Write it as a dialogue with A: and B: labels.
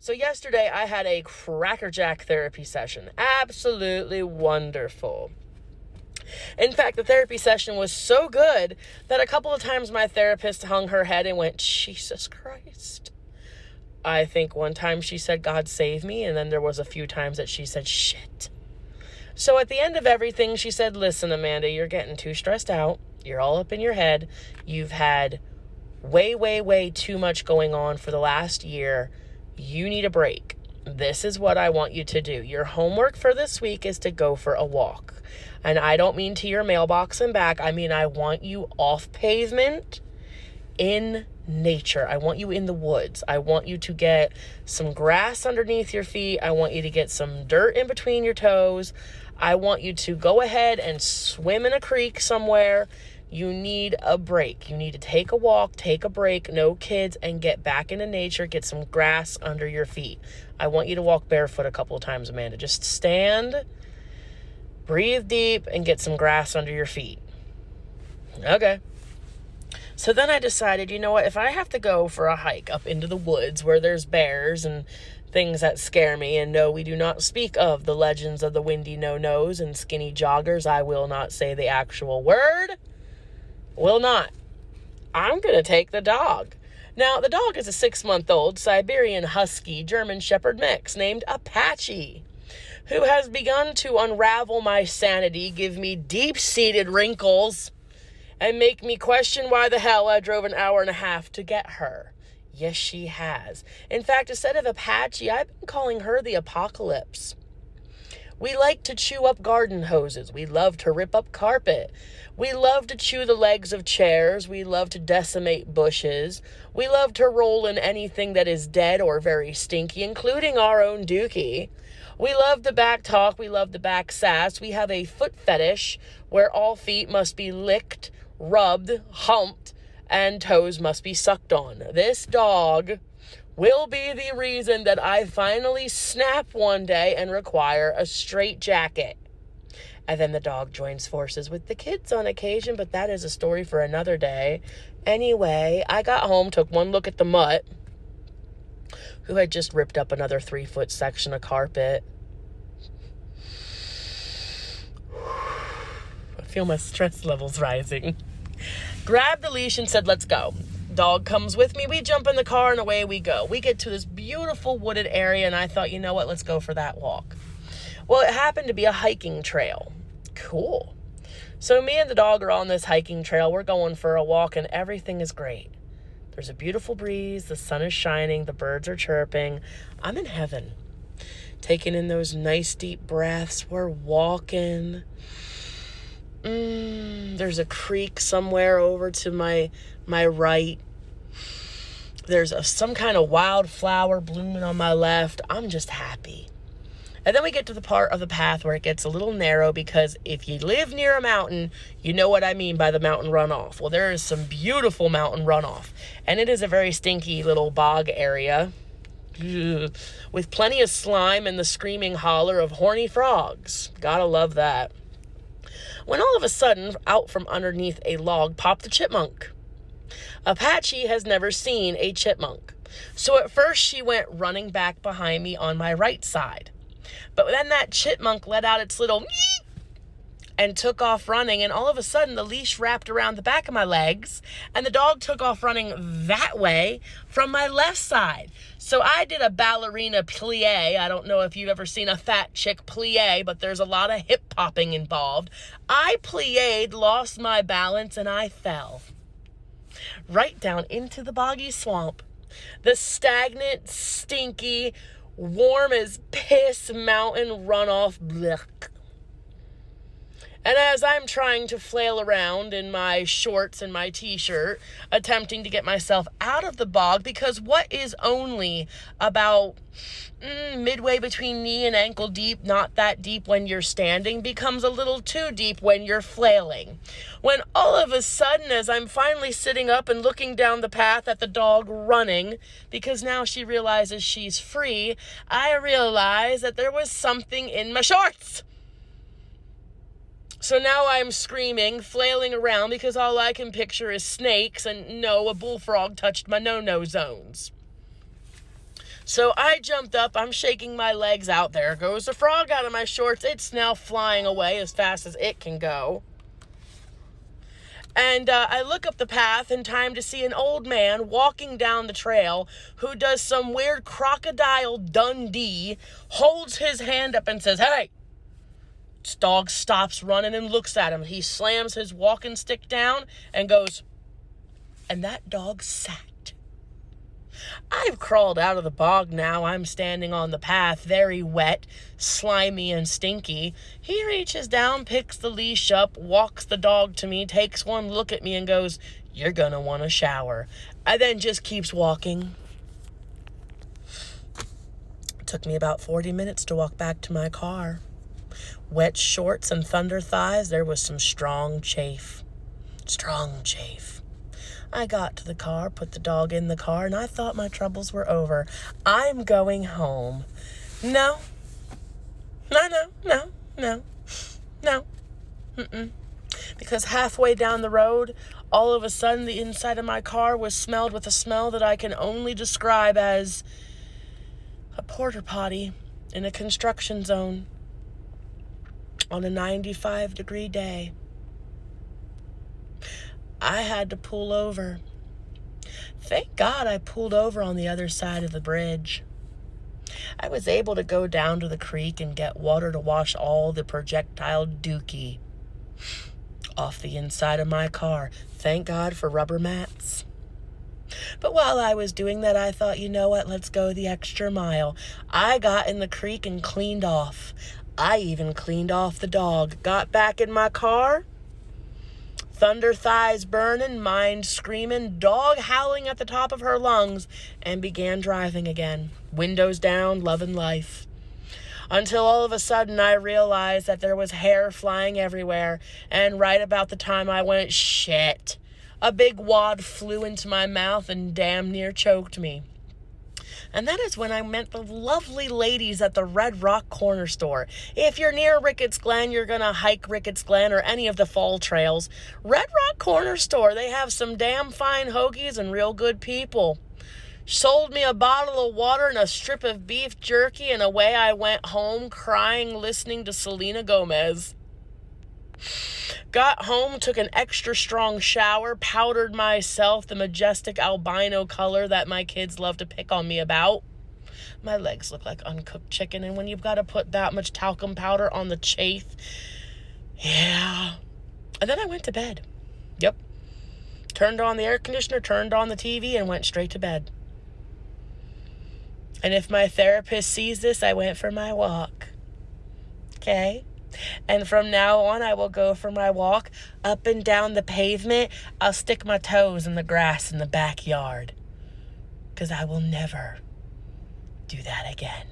A: So yesterday I had a crackerjack therapy session. Absolutely wonderful. In fact, the therapy session was so good that a couple of times my therapist hung her head and went, Jesus Christ. I think one time she said, God save me. And then there was a few times that she said, shit. So at the end of everything, she said, listen, Amanda, you're getting too stressed out. You're all up in your head. You've had way too much going on for the last year. You need a break. This is what I want you to do. Your homework for this week is to go for a walk. And I don't mean to your mailbox and back. I mean, I want you off pavement in nature. I want you in the woods. I want you to get some grass underneath your feet. I want you to get some dirt in between your toes. I want you to go ahead and swim in a creek somewhere. You need a break. You need to take a walk, take a break, no kids, and get back into nature, get some grass under your feet. I want you to walk barefoot a couple of times, Amanda. Just stand, breathe deep, and get some grass under your feet. Okay. So then I decided, you know what, if I have to go for a hike up into the woods where there's bears and things that scare me, and no, we do not speak of the legends of the windy no-nos and skinny joggers. I will not say the actual word. Will not. I'm going to take the dog. Now, the dog is a 6-month-old Siberian Husky German Shepherd mix named Apache, who has begun to unravel my sanity, give me deep-seated wrinkles, and make me question why the hell I drove an hour and a half to get her. Yes, she has. In fact, instead of Apache, I've been calling her the Apocalypse. We like to chew up garden hoses. We love to rip up carpet. We love to chew the legs of chairs. We love to decimate bushes. We love to roll in anything that is dead or very stinky, including our own dookie. We love the back talk. We love the back sass. We have a foot fetish where all feet must be licked, rubbed, humped, and toes must be sucked on. This dog will be the reason that I finally snap one day and require a straight jacket. And then the dog joins forces with the kids on occasion, but that is a story for another day. Anyway, I got home, took one look at the mutt, who had just ripped up another 3-foot section of carpet. I feel my stress levels rising. Grabbed the leash and said, let's go. Dog comes with me. We jump in the car and away we go. We get to this beautiful wooded area and I thought, you know what, let's go for that walk. Well, it happened to be a hiking trail. Cool. So me and the dog are on this hiking trail. We're going for a walk and everything is great. There's a beautiful breeze. The sun is shining. The birds are chirping. I'm in heaven. Taking in those nice deep breaths. We're walking. There's a creek somewhere over to my right. There's some kind of wildflower blooming on my left. I'm just happy. And then we get to the part of the path where it gets a little narrow because if you live near a mountain, you know what I mean by the mountain runoff. Well, there is some beautiful mountain runoff. And it is a very stinky little bog area with plenty of slime and the screaming holler of horny frogs. Gotta love that. When all of a sudden, out from underneath a log popped a chipmunk. Apache has never seen a chipmunk. So at first she went running back behind me on my right side. But then that chipmunk let out its little meep and took off running. And all of a sudden the leash wrapped around the back of my legs and the dog took off running that way from my left side. So I did a ballerina plie. I don't know if you've ever seen a fat chick plie, but there's a lot of hip popping involved. I plied, lost my balance, and I fell right down into the boggy swamp. The stagnant, stinky, warm as piss mountain runoff. Blech. And as I'm trying to flail around in my shorts and my t-shirt, attempting to get myself out of the bog, because what is only about midway between knee and ankle deep, not that deep when you're standing, becomes a little too deep when you're flailing. When all of a sudden, as I'm finally sitting up and looking down the path at the dog running, because now she realizes she's free, I realize that there was something in my shorts. So now I'm screaming, flailing around, because all I can picture is snakes, and no, a bullfrog touched my no-no zones. So I jumped up. I'm shaking my legs out. There goes the frog out of my shorts. It's now flying away as fast as it can go. And I look up the path in time to see an old man walking down the trail who does some weird Crocodile Dundee, holds his hand up and says, "Hey!" This dog stops running and looks at him. He slams his walking stick down and goes, and that dog sat. I've crawled out of the bog now. I'm standing on the path, very wet, slimy, and stinky. He reaches down, picks the leash up, walks the dog to me, takes one look at me, and goes, "You're gonna want a shower." And then just keeps walking. It took me about 40 minutes to walk back to my car. Wet shorts and thunder thighs, there was some strong chafe. Strong chafe. I got to the car, put the dog in the car, and I thought my troubles were over. I'm going home. No. Because halfway down the road, all of a sudden, the inside of my car was smelled with a smell that I can only describe as a porta potty in a construction zone on a 95-degree day. I had to pull over. Thank God I pulled over on the other side of the bridge. I was able to go down to the creek and get water to wash all the projectile dookie off the inside of my car. Thank God for rubber mats. But while I was doing that, I thought, you know what, let's go the extra mile. I got in the creek and cleaned off. I even cleaned off the dog. Got back in my car. Thunder thighs burning, mind screaming, dog howling at the top of her lungs, and began driving again. Windows down, loving life. Until all of a sudden I realized that there was hair flying everywhere, and right about the time I went, shit, a big wad flew into my mouth and damn near choked me. And that is when I met the lovely ladies at the Red Rock Corner Store. If you're near Ricketts Glen, you're going to hike Ricketts Glen or any of the fall trails. Red Rock Corner Store, they have some damn fine hoagies and real good people. Sold me a bottle of water and a strip of beef jerky, and away I went home crying, listening to Selena Gomez. Got home, took an extra strong shower, powdered myself the majestic albino color that my kids love to pick on me about. My legs look like uncooked chicken, and when you've got to put that much talcum powder on the chafe, yeah. And then I went to bed. Yep. Turned on the air conditioner, turned on the TV, and went straight to bed. And if my therapist sees this, I went for my walk. Okay? And from now on, I will go for my walk up and down the pavement. I'll stick my toes in the grass in the backyard. Because I will never do that again.